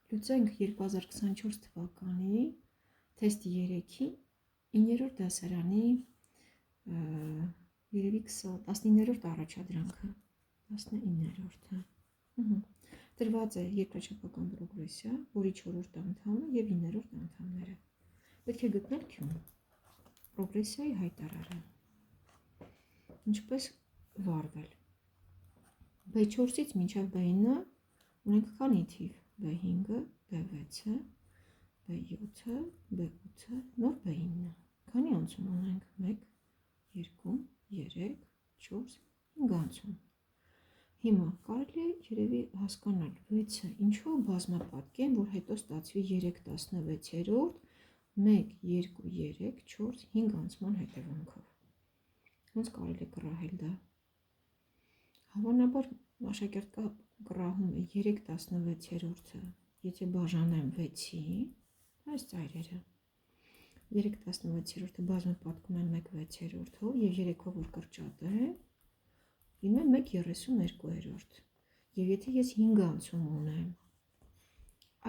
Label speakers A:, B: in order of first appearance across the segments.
A: Լուծենք 2024 թվականի թեստի 3-ի 9-րդ դասարանի երևի 19-րդ առաջադրանքը, 19-րդը։ Տրված է երկրաչափական պրոգրեսիա, որի 4-րդ անդամը և 9-րդ անդամները։ Պետք է գտնել Q, պրոգրեսիայի հայտարարը։ Ինչպես վարվել։ B4-ից մինչև B9 ունենք քանի թիվ, B5-ը, B6-ը, B7-ը, B8-ը, նոր B9-ը։ Քանի անցում ունենք 1, 2, 3, 4, 5 անցում։ Հիմա կարելի է երևի հասկանալ 6-ը ինչու բազմապատկեմ, որ հետո ստացվի 3/16-րդ, 1, 2, 3, 4, 5 անցման հետևանքով։ Ոնց կարելի է կռահել դա։ Հավանաբար աշակերտը կռահում է 3/16-րդը, եթե բաժանեմ 6-ի, այս ծայրերը 3/16-րդը բազմապատկում եմ 1/6-ով և 3-ով որ կրճատեմ, լինում է 1/32-րդ։ Եվ եթե ես 5 անցում ունեմ,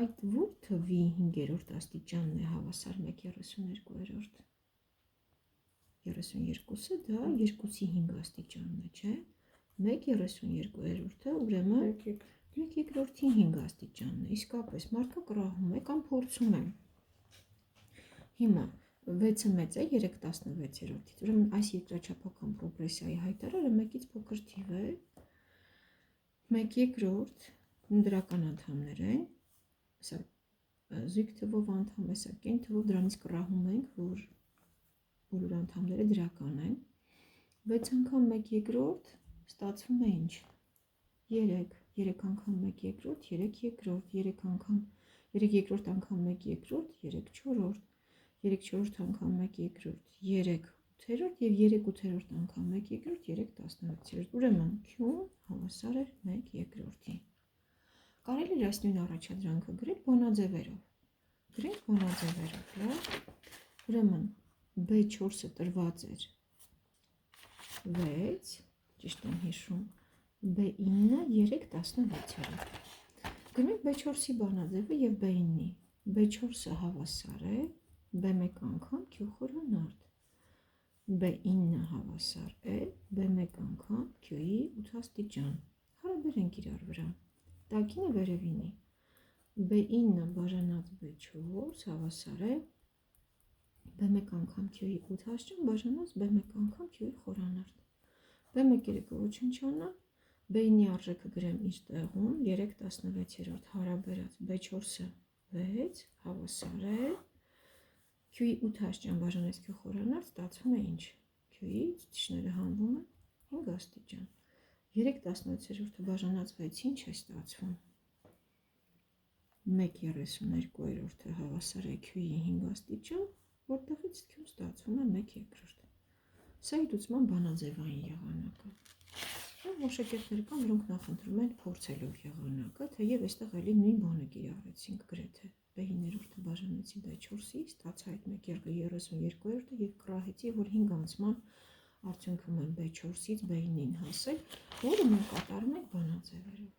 A: այդ որ թվի 5-րդ աստիճանն է հավասար 1/32-րդ։ 32-ը դա 2-ի 5 աստիճանն է, չէ՞։ 1/32-ը ուրեմն 1/2-ի 5 աստիճանն է։ Իսկապես մարդը կռահում է կամ փորձում է։ Հիմա 6-ը մեծ է 3/16-րդից, ուրեմն այս երկրաչափական պրոգրեսիայի հայտարարը 1-ից փոքր թիվ է, 1/2 դրական անդամներ են, սա զույգ թվով անդամ է, սա կեն թվով, դրանից կռահում ենք, որ բոլոր անդամները դրական են։ 6 անգամ 1/2 ստացվում է ինչ։ 3 անգամ 1/2, 3/2, 3 անգամ 3/2 անգամ 1/2, 3/4, 3/4 անգամ 1/2, 3/8 և 3/8 անգամ 1/2, 3/16։ Ուրեմն Q-ն հավասար է 1/2-ի։ Կարելի է այս նույն առաջադրանքը գրել բանաձևերով։ Գրենք բանաձևերով, լավ։ Ուրեմն B4-ը տրված էր 6, ճիշտ եմ հիշում, B9-ը 3/16-րդ։ Գրենք B4-ի բանաձևը և B9-ի։ B4-ը հավասար է B1 անգամ Q խորանարդ, B9-ը հավասար է B1 անգամ Q-ի 8 աստիճան։ Հարաբերենք իրար վրա։ Տակինը վերևինի։ B9-ը բաժանած B4 հավասար է B1 անգամ Q-ի 8 աստիճան բաժանած B1 անգամ Q-ի խորանարդ։ B1-ը կոչնչանա, B9-ի արժեքը գրեմ իր տեղում, 3/16-րդ հարաբերած B4-ը 6 հավասար է Q-ի 8 աստիճան բաժանած Q խորանարդ ստացվում է ինչ։ Q-ից թիշները հանվում են 5 աստիճան։ 3/16-րդը բաժանած 6-ի ինչ է ստացվում։ 1/32-րդը հավասար է Q-ի 5 աստիճան, որտեղից Q-ն ստացվում է 1/2։ Սա իդուցման բանաձևային եղանակը։ Աշակերտներ կան, որոնք նախընտրում են փորձելով եղանակը, թեև այստեղ էլի նույն բանը կիրառեցինք գրեթե։ B9-րդը բաժանեցի B4-ի, ստացա այդ 1/32-րդը և կռահեցի, որ 5 անցման արդյունքում եմ B4-ից B9-ին հասել, որը մենք կատարում ենք բանաձևերով։